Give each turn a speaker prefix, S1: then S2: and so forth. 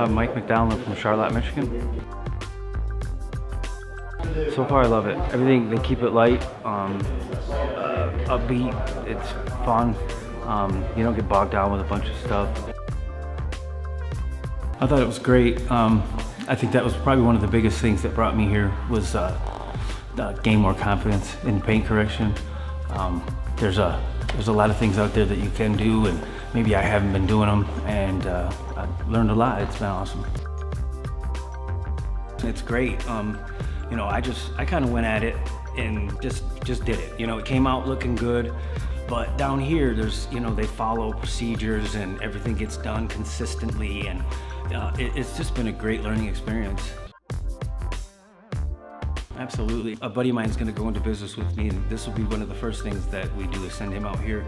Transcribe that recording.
S1: Mike McDonald from Charlotte, Michigan. So far, I love it. Everything, they keep it light, upbeat, it's fun. You don't get bogged down with a bunch of stuff. I thought it was great. I think that was probably one of the biggest things that brought me here was gain more confidence in paint correction. There's a lot of things out there that you can do, and maybe I haven't been doing them, and I've learned a lot. It's been awesome. It's great. You know, I kind of went at it and just did it. You know, it came out looking good, but down here, there's, you know, they follow procedures and everything gets done consistently, and it's just been a great learning experience. Absolutely. A buddy of mine is going to go into business with me, and this will be one of the first things that we do is send him out here.